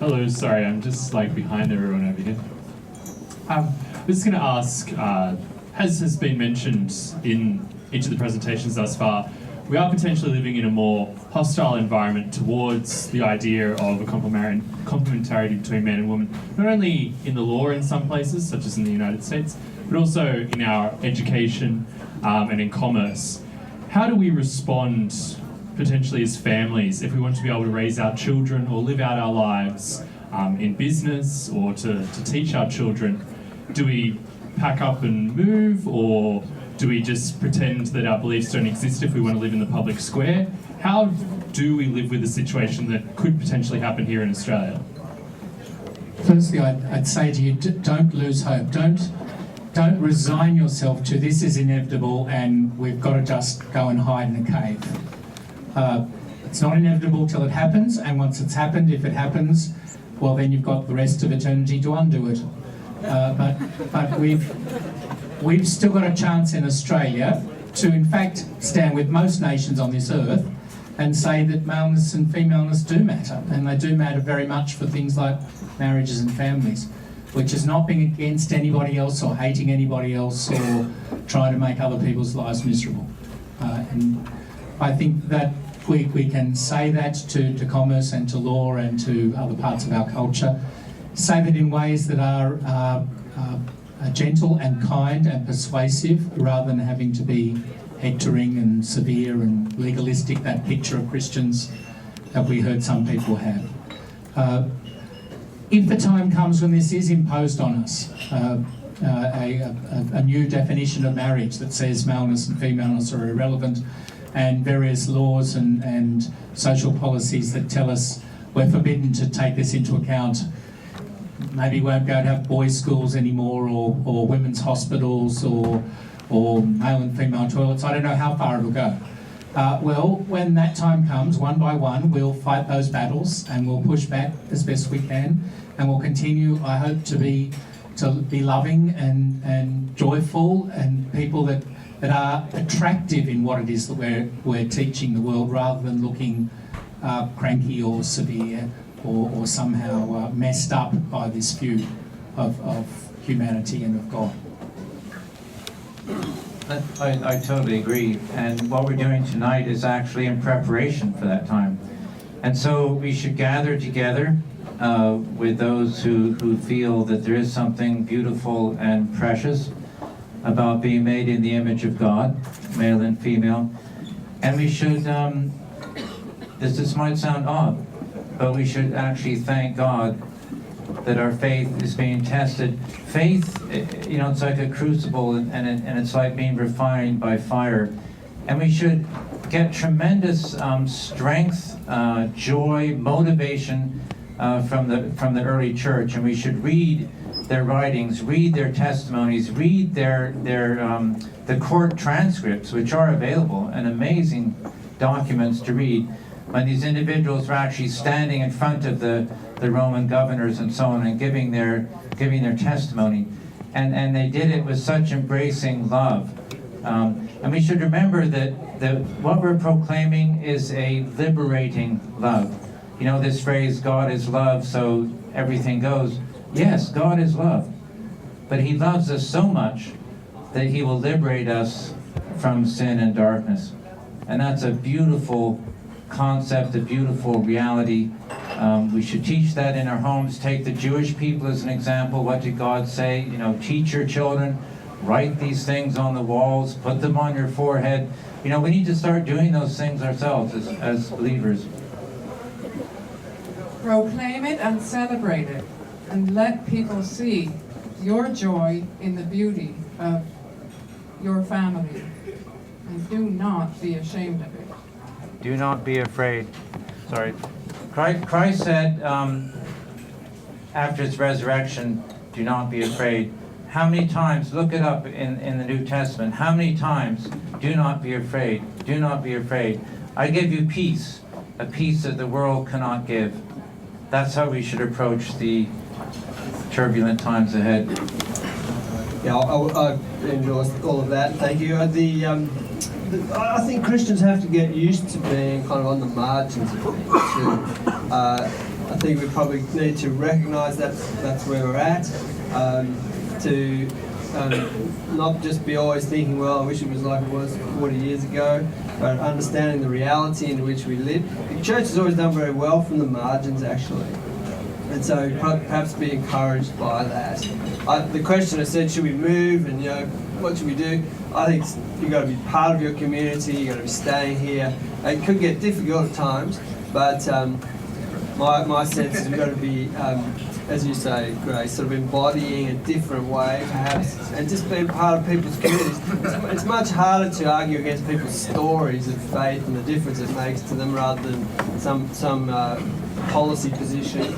Hello, sorry, I'm just like behind everyone over here. I'm just going to ask, as has been mentioned in each of the presentations thus far, we are potentially living in a more hostile environment towards the idea of a complementarity between man and woman, not only in the law in some places, such as in the United States, but also in our education and in commerce. How do we respond potentially as families if we want to be able to raise our children or live out our lives in business or to teach our children? Do we pack up and move, or do we just pretend that our beliefs don't exist if we want to live in the public square? How do we live with a situation that could potentially happen here in Australia? Firstly, I'd say to you, don't lose hope. Don't resign yourself to this is inevitable and we've got to just go and hide in a cave. It's not inevitable till it happens, and once it's happened, if it happens, well then you've got the rest of eternity to undo it. But we've still got a chance in Australia to in fact stand with most nations on this earth and say that maleness and femaleness do matter, and they do matter very much for things like marriages and families, which is not being against anybody else or hating anybody else or trying to make other people's lives miserable. And I think that we can say that to commerce and to law and to other parts of our culture, say that in ways that are gentle and kind and persuasive, rather than having to be hectoring and severe and legalistic, that picture of Christians that we heard some people have. If the time comes when this is imposed on us, a new definition of marriage that says maleness and femaleness are irrelevant, and various laws and social policies that tell us we're forbidden to take this into account, maybe we won't go to have boys' schools anymore, or women's hospitals, or male and female toilets. I don't know how far it'll go. Well, when that time comes, one by one, we'll fight those battles and we'll push back as best we can, and we'll continue, I hope, to be loving and joyful, and people that are attractive in what it is that we're teaching the world, rather than looking cranky or severe or somehow messed up by this view of humanity and of God. I totally agree, and what we're doing tonight is actually in preparation for that time. And so we should gather together with those who feel that there is something beautiful and precious about being made in the image of God, male and female. And we should, this might sound odd, but we should actually thank God that our faith is being tested. Faith, it's like a crucible, and it's like being refined by fire. And we should get tremendous strength, joy, motivation from the early church, and we should read their writings, read their testimonies, read the court transcripts, which are available, and amazing documents to read, when these individuals were actually standing in front of the Roman governors and so on, and giving their testimony, and they did it with such embracing love. And we should remember that what we're proclaiming is a liberating love. You know this phrase, God is love, so everything goes. Yes, God is love, but He loves us so much that He will liberate us from sin and darkness. And that's a beautiful concept, a beautiful reality. We should teach that in our homes. Take the Jewish people as an example. What did God say? Teach your children, write these things on the walls, put them on your forehead. We need to start doing those things ourselves as believers. Proclaim it and celebrate it, and let people see your joy in the beauty of your family. And do not be ashamed of it. Do not be afraid. Sorry. Christ said after His resurrection, do not be afraid. How many times, look it up in the New Testament, how many times, do not be afraid, do not be afraid. I give you peace, a peace that the world cannot give. That's how we should approach the turbulent times ahead. Yeah, I enjoyed all of that. Thank you. I think Christians have to get used to being kind of on the margins of things too. I think we probably need to recognise that that's where we're at, to not just be always thinking, well, I wish it was like it was 40 years ago, but understanding the reality in which we live. The church has always done very well from the margins, actually. And so perhaps be encouraged by that. The question I said, should we move, and what should we do? I think you've got to be part of your community, you've got to be staying here. It could get difficult at times, but my sense is we've got to be, as you say, Grace, sort of embodying a different way, perhaps, and just being part of people's communities. It's much harder to argue against people's stories of faith and the difference it makes to them rather than some policy position.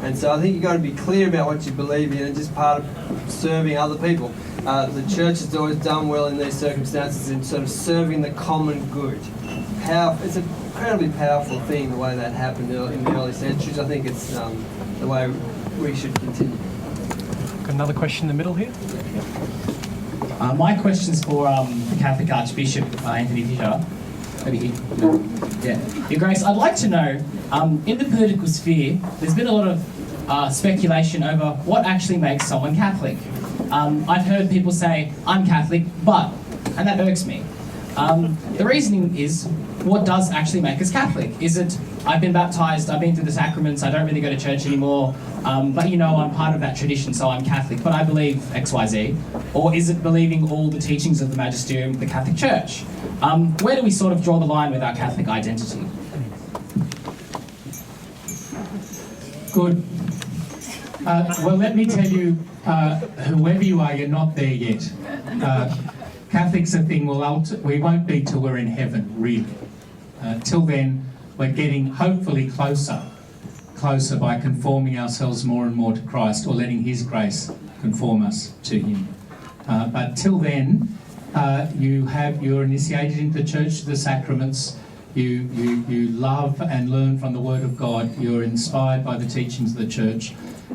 And so I think you've got to be clear about what you believe in and just part of serving other people. The church has always done well in these circumstances in sort of serving the common good. It's an incredibly powerful thing, the way that happened in the early centuries. I think it's the way we should continue. Got another question in the middle here. My question's for the Catholic Archbishop, Anthony Fisher. Over here. Yeah. Your Grace, I'd like to know, in the political sphere, there's been a lot of speculation over what actually makes someone Catholic. I've heard people say, I'm Catholic, but, and that irks me. The reasoning is, what does actually make us Catholic? Is it, I've been baptised, I've been through the sacraments, I don't really go to church anymore, but I'm part of that tradition, so I'm Catholic, but I believe XYZ? Or is it believing all the teachings of the magisterium of the Catholic Church? Where do we sort of draw the line with our Catholic identity? Good. Well, let me tell you, whoever you are, you're not there yet. Catholics are thing we won't be till we're in heaven, really. Till then, we're getting hopefully closer by conforming ourselves more and more to Christ, or letting His grace conform us to Him. But till then, you're initiated into the church, to the sacraments. You love and learn from the Word of God. You're inspired by the teachings of the church,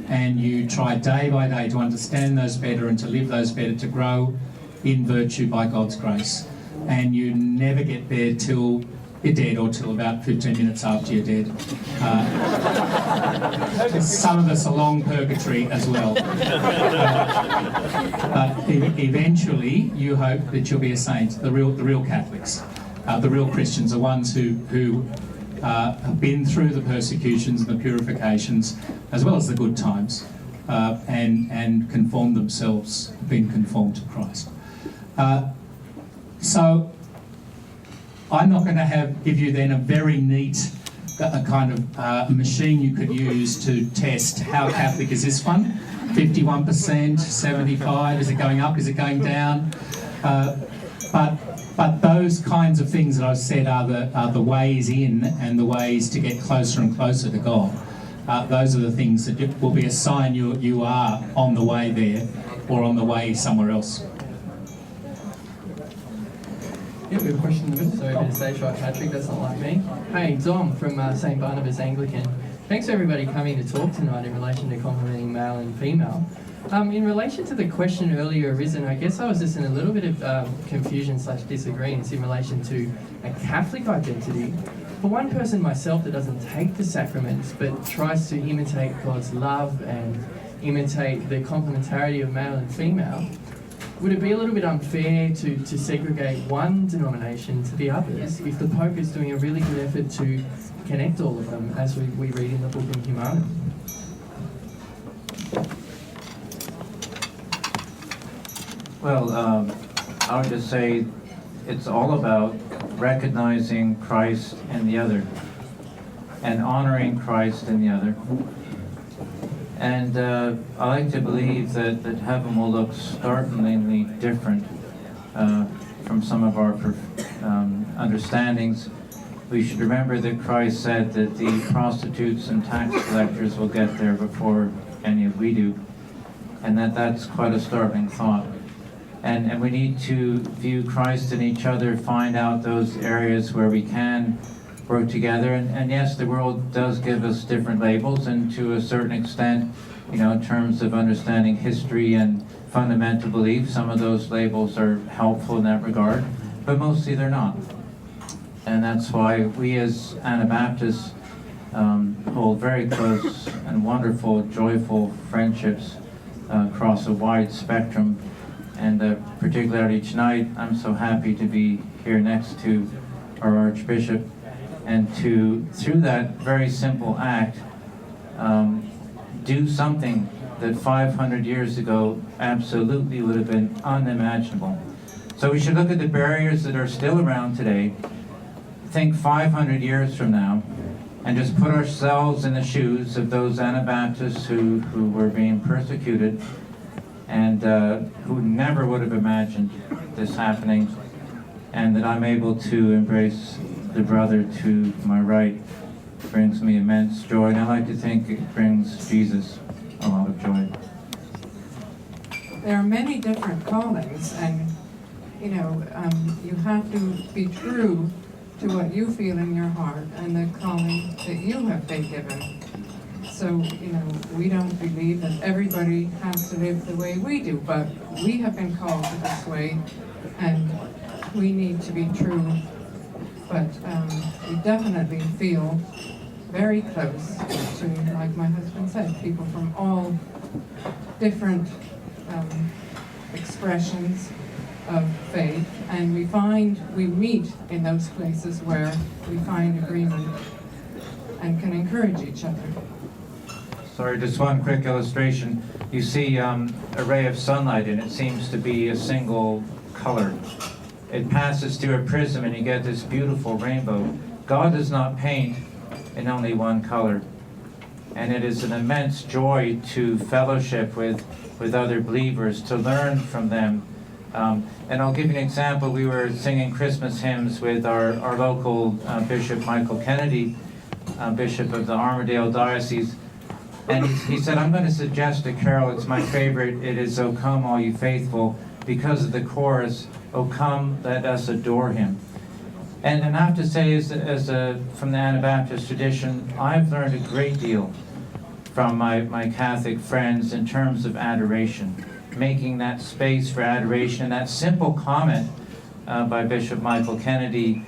and you try day by day to understand those better and to live those better, to grow in virtue by God's grace. And you never get there till you're dead, or till about 15 minutes after you're dead. Some of us are long purgatory as well. But eventually, you hope that you'll be a saint. The real Catholics, the real Christians, are ones who have been through the persecutions and the purifications, as well as the good times, and conform themselves, been conformed to Christ. So I'm not going to give you then a very neat kind of machine you could use to test how Catholic is this one. 51%, 75, is it going up, is it going down? But those kinds of things that I've said are the ways in and the ways to get closer and closer to God. Those are the things that will be a sign you are on the way there, or on the way somewhere else. Yeah, we have a question in the middle. Sorry, a bit of stage right, Patrick, that's not like me. Hey, Dom from St. Barnabas Anglican. Thanks for everybody coming to talk tonight in relation to complementing male and female. In relation to the question earlier arisen, I guess I was just in a little bit of confusion/disagreement in relation to a Catholic identity. For one person, myself, that doesn't take the sacraments but tries to imitate God's love and imitate the complementarity of male and female, would it be a little bit unfair to segregate one denomination to the others if the Pope is doing a really good effort to connect all of them, as we read in the book in Humanum? Well, I would just say it's all about recognizing Christ in the other and honoring Christ in the other. And I like to believe that heaven will look startlingly different from some of our understandings. We should remember that Christ said that the prostitutes and tax collectors will get there before any of we do, and that's quite a startling thought. And we need to view Christ in each other, find out those areas where we can work together. And yes, the world does give us different labels, and to a certain extent, in terms of understanding history and fundamental beliefs, some of those labels are helpful in that regard, but mostly they're not. And that's why we as Anabaptists hold very close and wonderful, joyful friendships across a wide spectrum. And particularly tonight, I'm so happy to be here next to our Archbishop, and to, through that very simple act, do something that 500 years ago absolutely would have been unimaginable. So we should look at the barriers that are still around today, think 500 years from now, and just put ourselves in the shoes of those Anabaptists who were being persecuted and who never would have imagined this happening, and that I'm able to embrace the brother to my right brings me immense joy, and I like to think it brings Jesus a lot of joy. There are many different callings, and you have to be true to what you feel in your heart and the calling that you have been given. So, we don't believe that everybody has to live the way we do, but we have been called to this way, and we need to be true. But we definitely feel very close to, like my husband said, people from all different expressions of faith, and we meet in those places where we find agreement and can encourage each other. Sorry, just one quick illustration. You see a ray of sunlight, and it seems to be a single color. It passes through a prism, and you get this beautiful rainbow. God does not paint in only one color. And it is an immense joy to fellowship with other believers, to learn from them. And I'll give you an example. We were singing Christmas hymns with our local Bishop Michael Kennedy, Bishop of the Armidale Diocese. And he said, I'm going to suggest a carol. It's my favorite. It is, O come, all you faithful, because of the chorus, O come, let us adore him. And I have to say, from the Anabaptist tradition, I've learned a great deal from my Catholic friends in terms of adoration, making that space for adoration. And that simple comment by Bishop Michael Kennedy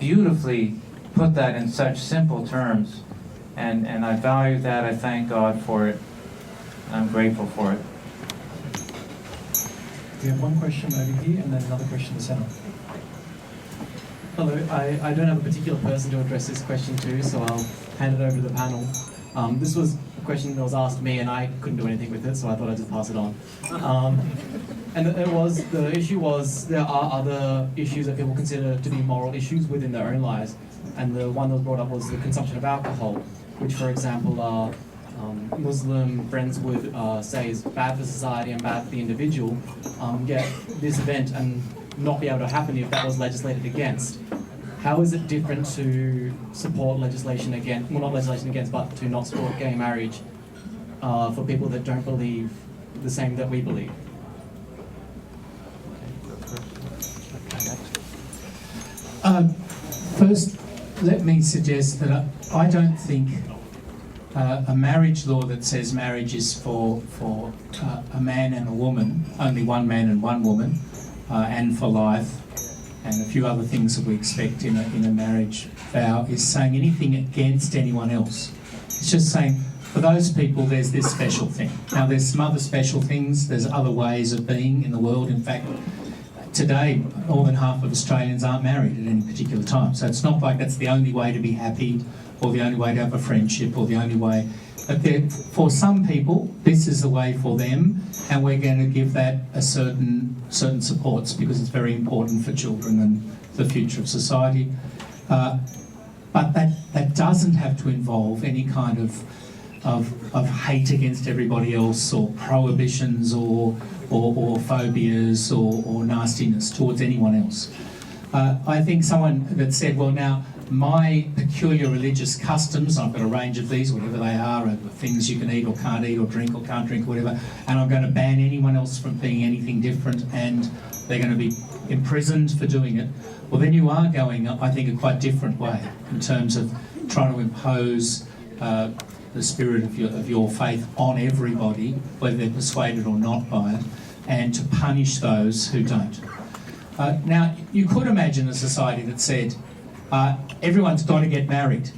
beautifully put that in such simple terms. And I value that. I thank God for it. I'm grateful for it. We have one question over here and then another question in the centre. Hello, I don't have a particular person to address this question to, so I'll hand it over to the panel. This was a question that was asked me and I couldn't do anything with it, so I thought I'd just pass it on. And the issue was there are other issues that people consider to be moral issues within their own lives. And the one that was brought up was the consumption of alcohol, which, for example, Muslim friends would say is bad for society and bad for the individual, yet this event and not be able to happen if that was legislated against. How is it different to support legislation against, well, not legislation against, but to not support gay marriage for people that don't believe the same that we believe? First, let me suggest that I don't think a marriage law that says marriage is for a man and a woman, only one man and one woman, and for life, and a few other things that we expect in a marriage vow, is saying anything against anyone else. It's just saying, for those people, there's this special thing. Now, there's some other special things, there's other ways of being in the world. In fact, today, more than half of Australians aren't married at any particular time. So it's not like that's the only way to be happy, or the only way to have a friendship, or the only way. But for some people, this is the way for them, and we're going to give that a certain supports, because it's very important for children and the future of society. But that doesn't have to involve any kind of hate against everybody else, or prohibitions, or phobias, or nastiness towards anyone else. I think someone that said, well, now, my peculiar religious customs, I've got a range of these, whatever they are things you can eat or can't eat, or drink or can't drink, whatever, and I'm going to ban anyone else from being anything different, and they're going to be imprisoned for doing it. Well, then you are going, I think, a quite different way in terms of trying to impose the spirit of your faith on everybody, whether they're persuaded or not by it, and to punish those who don't. Now, you could imagine a society that said, everyone's got to get married.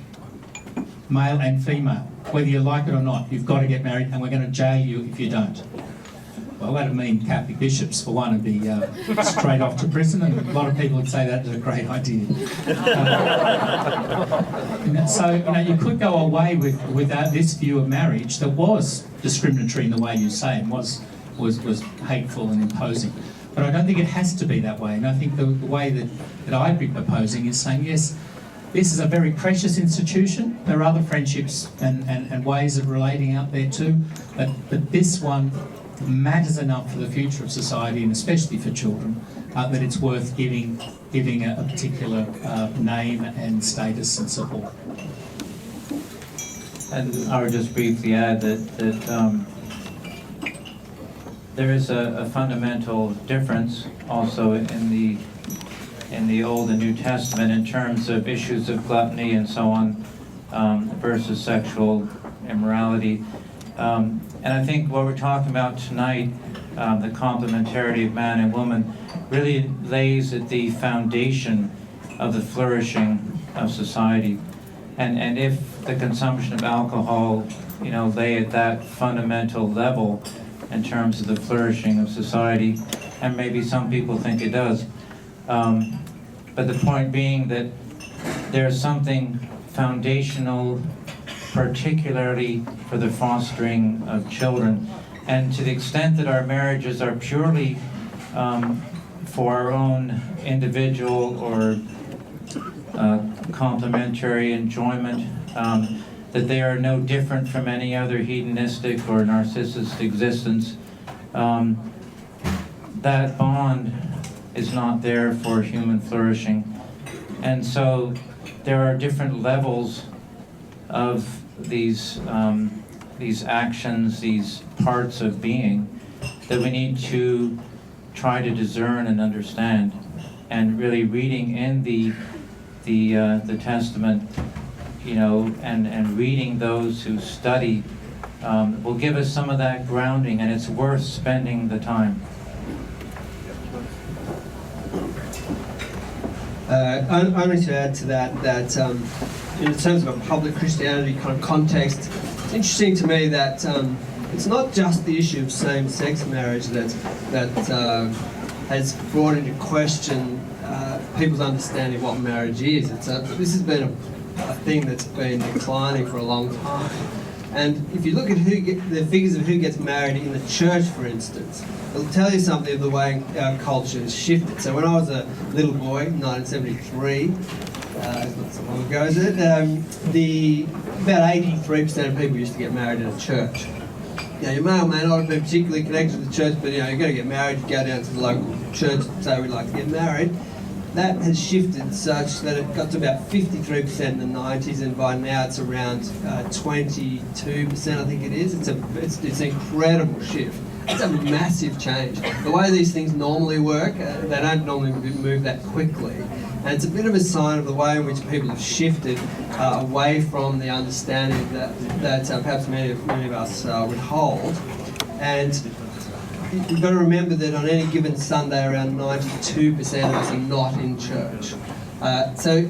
male and female. Whether you like it or not, you've got to get married, and we're going to jail you if you don't. Well, that'd mean Catholic bishops, for one, would be straight off to prison, and a lot of people would say that is a great idea. So, you could go away with this view of marriage that was discriminatory in the way you say and was hateful and imposing. But I don't think it has to be that way, and I think the way that I'd be proposing is saying, yes, this is a very precious institution. There are other friendships and ways of relating out there too, but this one matters enough for the future of society, and especially for children, that it's worth giving a particular name and status and support. And I would just briefly add that there is a fundamental difference also in the Old and New Testament in terms of issues of gluttony and so on versus sexual immorality. And I think what we're talking about tonight, the complementarity of man and woman, really lays at the foundation of the flourishing of society. And if the consumption of alcohol, lay at that fundamental level in terms of the flourishing of society, and maybe some people think it does, but the point being that there's something foundational, particularly for the fostering of children. And to the extent that our marriages are purely for our own individual or complementary enjoyment, that they are no different from any other hedonistic or narcissist existence, that bond is not there for human flourishing. And so there are different levels of these actions, these parts of being, that we need to try to discern and understand. And really reading in the Testament, and reading those who study will give us some of that grounding, and it's worth spending the time. Only to add to that, in terms of a public Christianity kind of context, it's interesting to me that it's not just the issue of same-sex marriage that has brought into question people's understanding of what marriage is. This has been a thing that's been declining for a long time. And if you look at the figures of who gets married in the church, for instance, it'll tell you something of the way our culture has shifted. So when I was a little boy, 1973, it's not so long ago, is it? About 83% of people used to get married in a church. You may or may not have been particularly connected to the church, but you've got to get married, you go down to the local church and say we'd like to get married. That has shifted such that it got to about 53% in the 90s, and by now it's around 22%, I think it is. It's an incredible shift. It's a massive change. The way these things normally work, they don't normally move that quickly. And it's a bit of a sign of the way in which people have shifted away from the understanding that perhaps many of us would hold. And you've got to remember that on any given Sunday, around 92% of us are not in church. So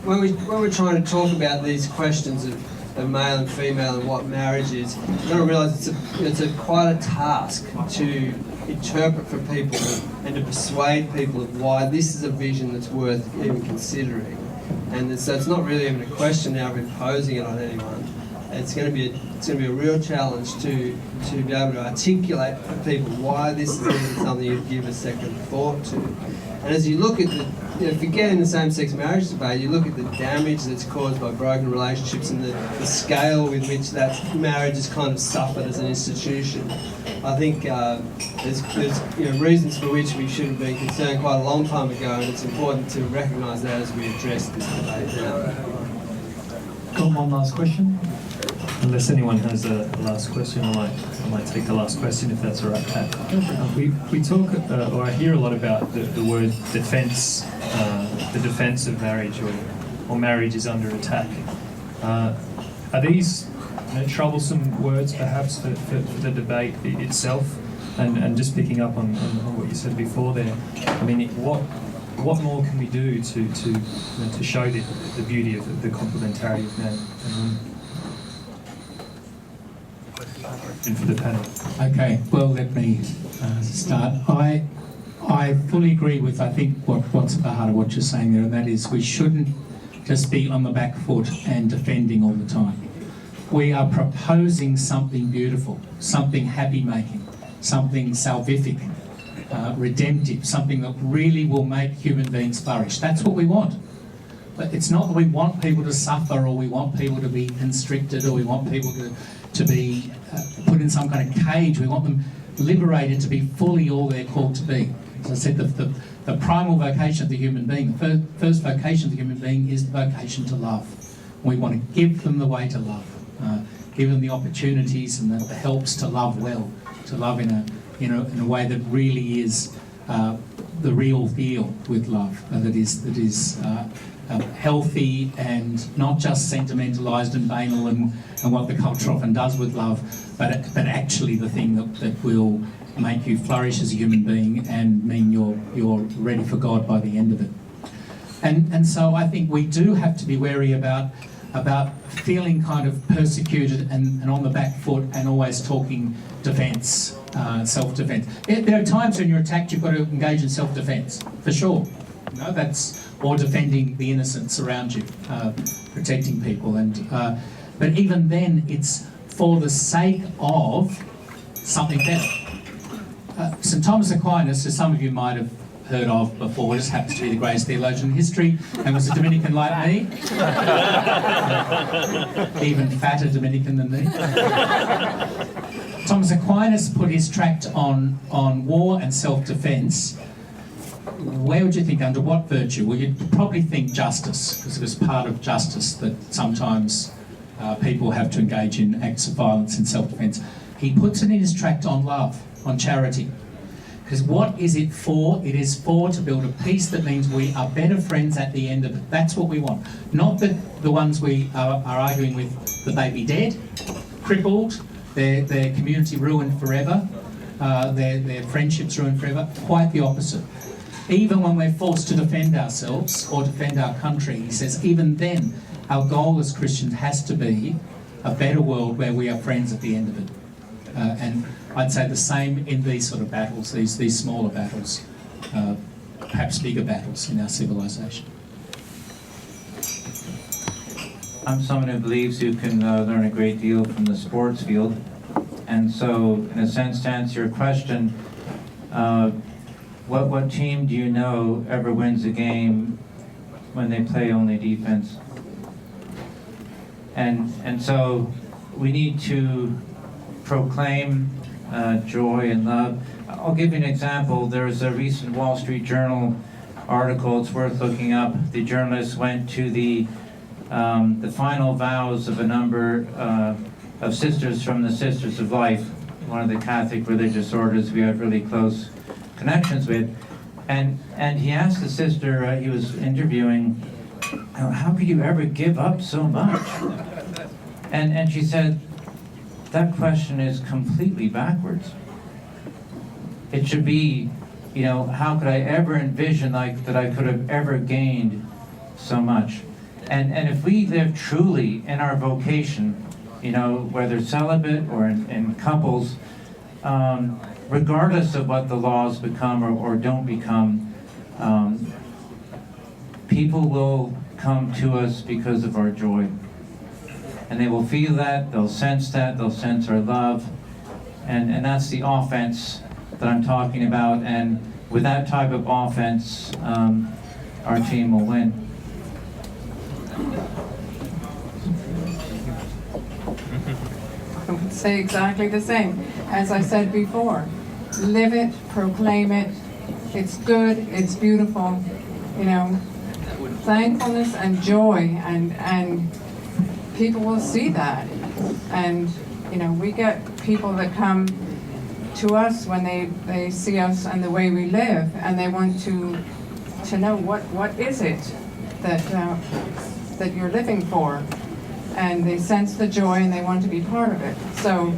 when we're trying to talk about these questions of male and female and what marriage is, you've got to realise it's quite a task to interpret for people and to persuade people of why this is a vision that's worth even considering. And so it's not really even a question now of imposing it on anyone. It's going to be a real challenge to be able to articulate for people why this is something you'd give a second thought to. And as you look at if you get in the same-sex marriage debate, you look at the damage that's caused by broken relationships and the scale with which that marriage has kind of suffered as an institution. I think there's reasons for which we should have been concerned quite a long time ago, and it's important to recognise that as we address this debate now. Got one last question? Unless anyone has a last question, I might take the last question if that's all right, Pat. We talk, or I hear a lot about the word defence, the defence of marriage, or marriage is under attack. Are these troublesome words perhaps for the debate itself? And just picking up on what you said before there, I mean, what more can we do to show the beauty of the complementarity of man and woman? And for the panel. Okay, well, let me start. I fully agree with, I think, what's at the heart of what you're saying there, and that is we shouldn't just be on the back foot and defending all the time. We are proposing something beautiful, something happy-making, something salvific, redemptive, something that really will make human beings flourish. That's what we want. But it's not that we want people to suffer, or we want people to be constricted, or we want people to be put in some kind of cage. We want them liberated to be fully all they're called to be. As I said, the primal vocation of the human being, the first vocation of the human being is the vocation to love. We want to give them the way to love, give them the opportunities and the helps to love well, to love in a way that really is the real deal with love, that is healthy and not just sentimentalised and banal and what the culture often does with love, but actually the thing that will make you flourish as a human being and mean you're ready for God by the end of it. And so I think we do have to be wary about feeling kind of persecuted and on the back foot and always talking defence, self-defence. There are times when you're attacked, you've got to engage in self-defence, for sure. You know, or defending the innocents around you, protecting people. But even then, it's for the sake of something better. St. Thomas Aquinas, who some of you might have heard of before, just happens to be the greatest theologian in history and was a Dominican like me. Even fatter Dominican than me. Thomas Aquinas put his tract on war and self-defence. Where would you think, under what virtue? Well, you'd probably think justice, because it was part of justice that sometimes people have to engage in acts of violence and self-defence. He puts it in his tract on love, on charity. Because what is it for? It is for to build a peace that means we are better friends at the end of it. That's what we want. Not that the ones we are arguing with, that they be dead, crippled, their community ruined forever, their friendships ruined forever. Quite the opposite. Even when we're forced to defend ourselves or defend our country, he says, even then, our goal as Christians has to be a better world where we are friends at the end of it. And I'd say the same in these sort of battles, these smaller battles, perhaps bigger battles in our civilization. I'm someone who believes you can learn a great deal from the sports field. And so, in a sense, to answer your question, what team do you know ever wins a game when they play only defense? And so we need to proclaim joy and love. I'll give you an example. There's a recent Wall Street Journal article. It's worth looking up. The journalist went to the final vows of a number of sisters from the Sisters of Life, one of the Catholic religious orders we have really close connections with. And he asked the sister he was interviewing, how could you ever give up so much? And she said, that question is completely backwards. It should be, how could I ever envision that I could have ever gained so much? And if we live truly in our vocation, whether celibate or in couples, regardless of what the laws become or don't become, people will come to us because of our joy. And they will feel that, they'll sense our love, and that's the offense that I'm talking about. And with that type of offense, our team will win. I would say exactly the same. As I said before, live it, proclaim it. It's good, it's beautiful. Thankfulness and joy, and people will see that. And we get people that come to us when they see us and the way we live, and they want to know what is it that you're living for, and they sense the joy and they want to be part of it. So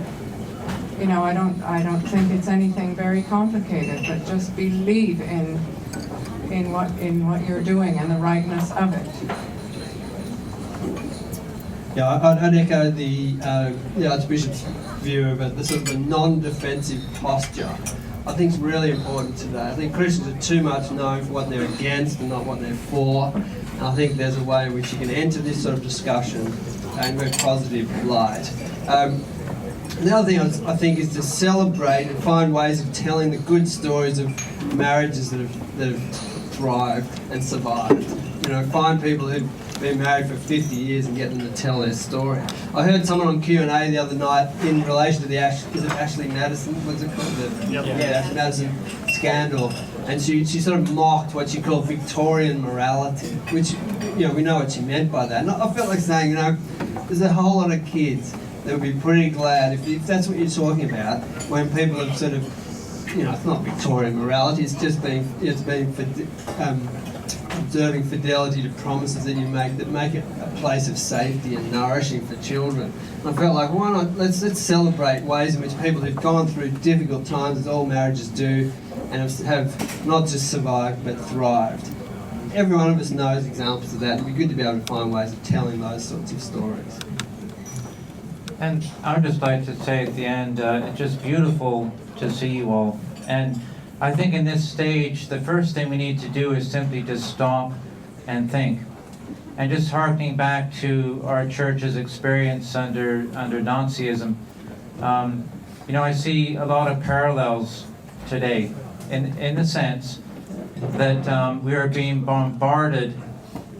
I don't think it's anything very complicated, but just believe in in what you're doing and the rightness of it. Yeah, I'd echo the Archbishop's view of it, the sort of a non-defensive posture. I think it's really important today. I think Christians are too much known for what they're against and not what they're for. And I think there's a way in which you can enter this sort of discussion in a very positive light. The other thing I think is to celebrate and find ways of telling the good stories of marriages that have thrived and survived. You know, find people who've been married for 50 years and get them to tell their story. I heard someone on Q&A the other night in relation to the Ashley Madison, what's it called? The Ashley Madison scandal. And she sort of mocked what she called Victorian morality, which, you know, we know what she meant by that. And I felt like saying, you know, there's a whole lot of kids that would be pretty glad if that's what you're talking about, when people have sort of, you know, it's not Victorian morality, it's just observing fidelity to promises that you make that make it a place of safety and nourishing for children. And I felt like, why not, let's celebrate ways in which people who've gone through difficult times, as all marriages do, and have not just survived but thrived. Every one of us knows examples of that. It'd be good to be able to find ways of telling those sorts of stories. And I would just like to say at the end, it's just beautiful to see you all. And I think in this stage, the first thing we need to do is simply just stop and think. And just hearkening back to our church's experience under Nazism, you know, I see a lot of parallels today in the sense that we are being bombarded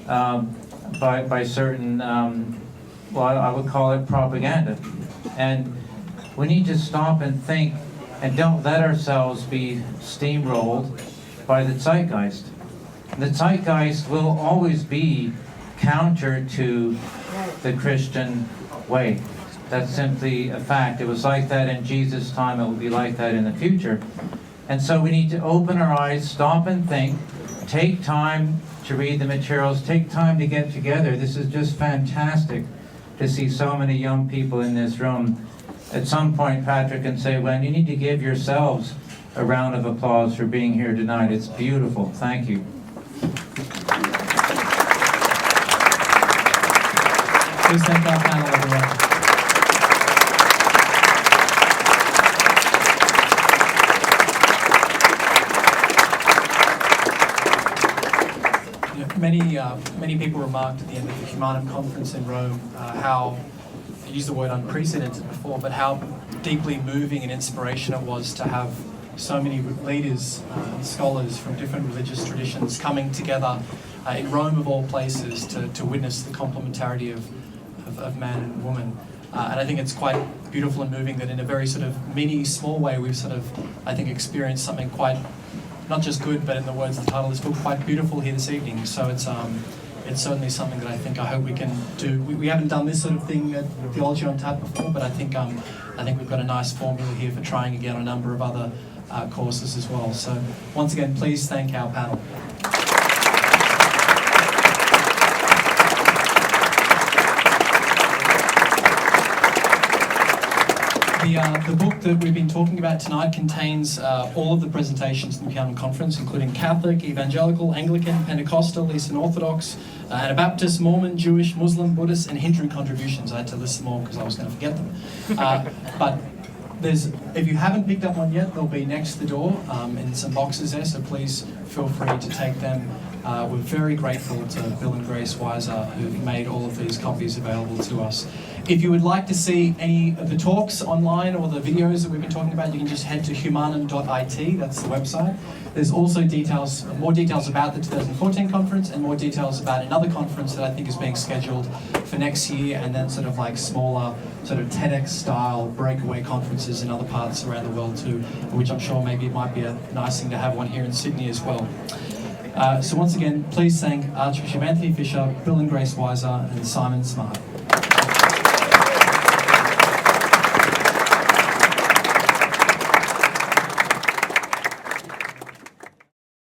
by certain, well, I would call it propaganda. And we need to stop and think and don't let ourselves be steamrolled by the zeitgeist. The zeitgeist will always be counter to the Christian way. That's simply a fact. It was like that in Jesus' time, it will be like that in the future. And so we need to open our eyes, stop and think, take time to read the materials, take time to get together. This is just fantastic to see so many young people in this room. At some point, Patrick can say, well, you need to give yourselves a round of applause for being here tonight. It's beautiful. Thank you. Please thank our panel, everyone. Many people remarked at the end of the Humanum conference in Rome how, I used the word unprecedented before, but how deeply moving and inspiration it was to have so many leaders and scholars from different religious traditions coming together in Rome of all places to witness the complementarity of man and woman. And I think it's quite beautiful and moving that in a very sort of small way, we've sort of, I think, experienced something quite, not just good, but in the words of the title of this book, quite beautiful here this evening. So it's certainly something that I hope we can do. We haven't done this sort of thing at Theology on Tap before, but I think we've got a nice formula here for trying again on a number of other courses as well. So once again, please thank our panel. The book that we've been talking about tonight contains all of the presentations in the Humanum Conference, including Catholic, Evangelical, Anglican, Pentecostal, Eastern Orthodox, Anabaptist, Mormon, Jewish, Muslim, Buddhist, and Hindu contributions. I had to list them all because I was going to forget them. But if you haven't picked up one yet, they'll be next to the door in some boxes there, so please feel free to take them. We're very grateful to Bill and Grace Weiser, who've made all of these copies available to us. If you would like to see any of the talks online or the videos that we've been talking about, you can just head to humanum.it, that's the website. There's also more details about the 2014 conference and more details about another conference that I think is being scheduled for next year, and then sort of like smaller sort of TEDx-style breakaway conferences in other parts around the world too, which I'm sure maybe it might be a nice thing to have one here in Sydney as well. So once again, please thank Archbishop Anthony Fisher, Bill and Grace Weiser, and Simon Smart.